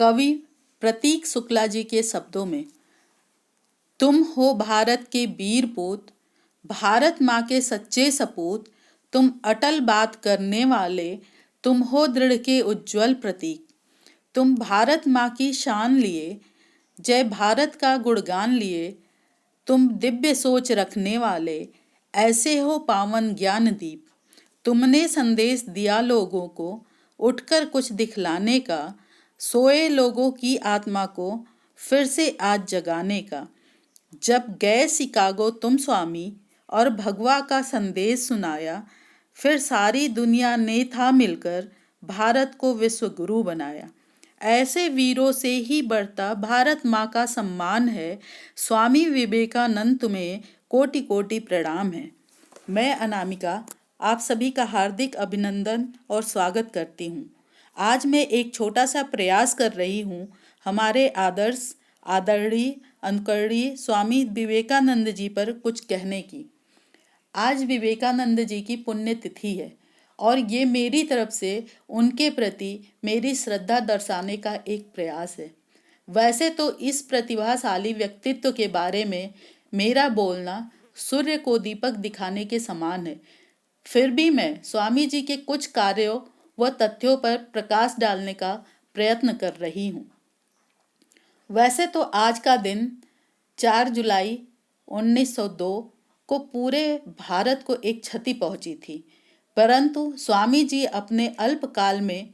कवि प्रतीक शुक्ला जी के शब्दों में, तुम हो भारत के वीर पूत, भारत माँ के सच्चे सपूत, तुम अटल बात करने वाले, तुम हो दृढ़ के उज्जवल प्रतीक। तुम भारत माँ की शान लिए, जय भारत का गुणगान लिए, तुम दिव्य सोच रखने वाले, ऐसे हो पावन ज्ञान दीप। तुमने संदेश दिया लोगों को, उठकर कुछ दिखलाने का, सोए लोगों की आत्मा को फिर से आज जगाने का। जब गए शिकागो तुम स्वामी और भगवा का संदेश सुनाया, फिर सारी दुनिया ने था मिलकर भारत को विश्व गुरु बनाया। ऐसे वीरों से ही बढ़ता भारत माँ का सम्मान है। स्वामी विवेकानंद तुम्हें कोटि कोटि प्रणाम है। मैं अनामिका आप सभी का हार्दिक अभिनंदन और स्वागत करती हूँ। आज मैं एक छोटा सा प्रयास कर रही हूँ हमारे आदरणीय अनुकरणीय स्वामी विवेकानंद जी पर कुछ कहने की। आज विवेकानंद जी की पुण्यतिथि है और ये मेरी तरफ से उनके प्रति मेरी श्रद्धा दर्शाने का एक प्रयास है। वैसे तो इस प्रतिभाशाली व्यक्तित्व के बारे में मेरा बोलना सूर्य को दीपक दिखाने के समान है, फिर भी मैं स्वामी जी के कुछ कार्यों व तथ्यों पर प्रकाश डालने का प्रयत्न कर रही हूँ। वैसे तो आज का दिन 4 जुलाई 1902 को पूरे भारत को एक क्षति पहुंची थी, परंतु स्वामी जी अपने अल्पकाल में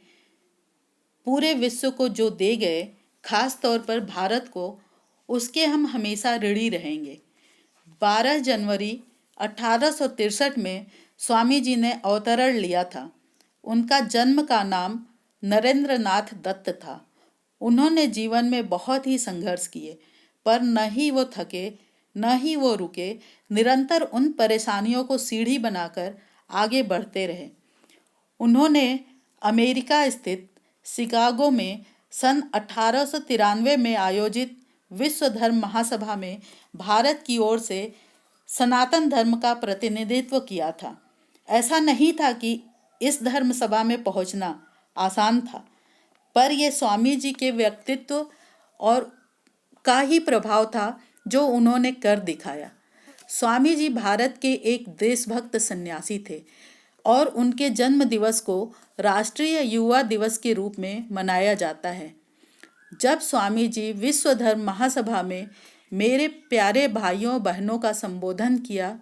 पूरे विश्व को जो दे गए, खास तौर पर भारत को, उसके हम हमेशा ऋणी रहेंगे। 12 जनवरी 1863 में स्वामी जी ने अवतरण लिया था। उनका जन्म का नाम नरेंद्र नाथ दत्त था। उन्होंने जीवन में बहुत ही संघर्ष किए, पर न ही वो थके न ही वो रुके, निरंतर उन परेशानियों को सीढ़ी बनाकर आगे बढ़ते रहे। उन्होंने अमेरिका स्थित शिकागो में सन 1893 में आयोजित विश्व धर्म महासभा में भारत की ओर से सनातन धर्म का प्रतिनिधित्व किया था। ऐसा नहीं था कि इस धर्म सभा में पहुंचना आसान था, पर यह स्वामी जी के व्यक्तित्व और का ही प्रभाव था जो उन्होंने कर दिखाया। स्वामी जी भारत के एक देशभक्त सन्यासी थे और उनके जन्म दिवस को राष्ट्रीय युवा दिवस के रूप में मनाया जाता है। जब स्वामी जी विश्व धर्म महासभा में मेरे प्यारे भाइयों बहनों का संबोधन किया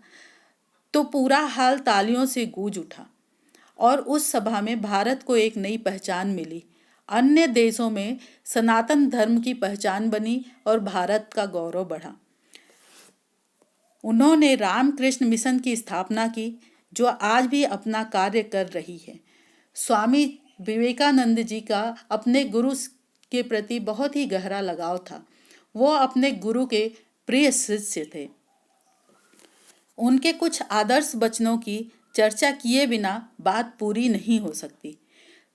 तो पूरा हाल तालियों से गूंज उठा और उस सभा में भारत को एक नई पहचान मिली। अन्य देशों में सनातन धर्म की पहचान बनी और भारत का गौरव बढ़ा। उन्होंने रामकृष्ण मिशन की स्थापना की, जो आज भी अपना कार्य कर रही है। स्वामी विवेकानंद जी का अपने गुरु के प्रति बहुत ही गहरा लगाव था। वो अपने गुरु के प्रिय शिष्य थे। उनके कुछ आदर्श वचनों की चर्चा किए बिना बात पूरी नहीं हो सकती।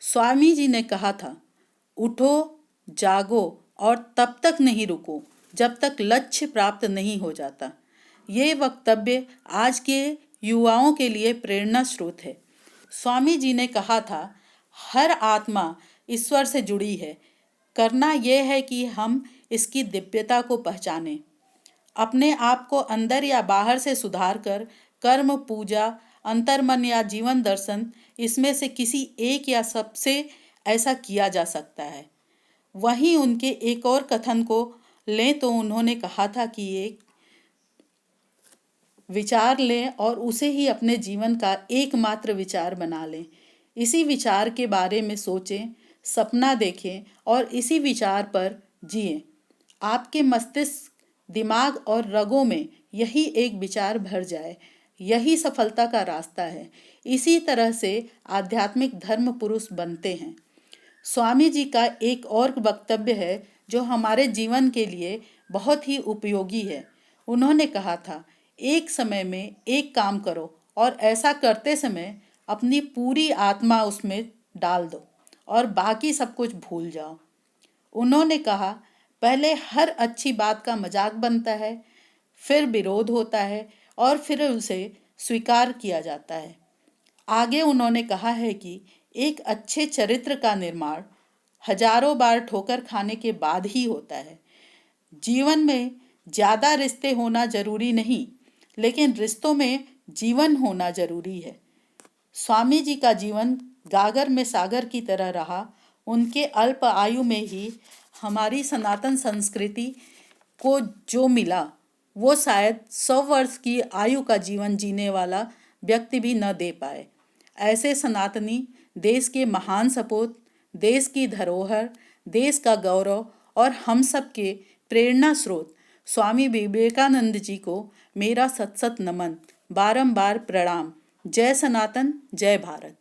स्वामी जी ने कहा था, उठो, जागो और तब तक नहीं रुको जब तक लक्ष्य प्राप्त नहीं हो जाता। ये वक्तव्य आज के युवाओं के लिए प्रेरणा स्रोत है। स्वामी जी ने कहा था, हर आत्मा ईश्वर से जुड़ी है। करना यह है कि हम इसकी दिव्यता को पहचानें। अपने आप को अंदर या बाहर से सुधार कर कर्म, पूजा, अंतर्मन या जीवन दर्शन, इसमें से किसी एक या सबसे ऐसा किया जा सकता है। वहीं उनके एक और कथन को लें तो उन्होंने कहा था कि एक विचार लें और उसे ही अपने जीवन का एकमात्र विचार बना लें। इसी विचार के बारे में सोचें, सपना देखें और इसी विचार पर जिएं। आपके मस्तिष्क, दिमाग और रगों में यही एक विचार भर जाए, यही सफलता का रास्ता है। इसी तरह से आध्यात्मिक धर्म पुरुष बनते हैं। स्वामी जी का एक और वक्तव्य है जो हमारे जीवन के लिए बहुत ही उपयोगी है। उन्होंने कहा था, एक समय में एक काम करो और ऐसा करते समय अपनी पूरी आत्मा उसमें डाल दो और बाकी सब कुछ भूल जाओ। उन्होंने कहा, पहले हर अच्छी बात का मजाक बनता है, फिर विरोध होता है और फिर उसे स्वीकार किया जाता है। आगे उन्होंने कहा है कि एक अच्छे चरित्र का निर्माण हजारों बार ठोकर खाने के बाद ही होता है। जीवन में ज़्यादा रिश्ते होना जरूरी नहीं, लेकिन रिश्तों में जीवन होना जरूरी है। स्वामी जी का जीवन गागर में सागर की तरह रहा। उनके अल्प आयु में ही हमारी सनातन संस्कृति को जो मिला वो शायद 100 वर्ष की आयु का जीवन जीने वाला व्यक्ति भी न दे पाए। ऐसे सनातनी देश के महान सपूत, देश की धरोहर, देश का गौरव और हम सब के प्रेरणा स्रोत स्वामी विवेकानंद जी को मेरा सत सत नमन, बारंबार प्रणाम। जय सनातन, जय भारत।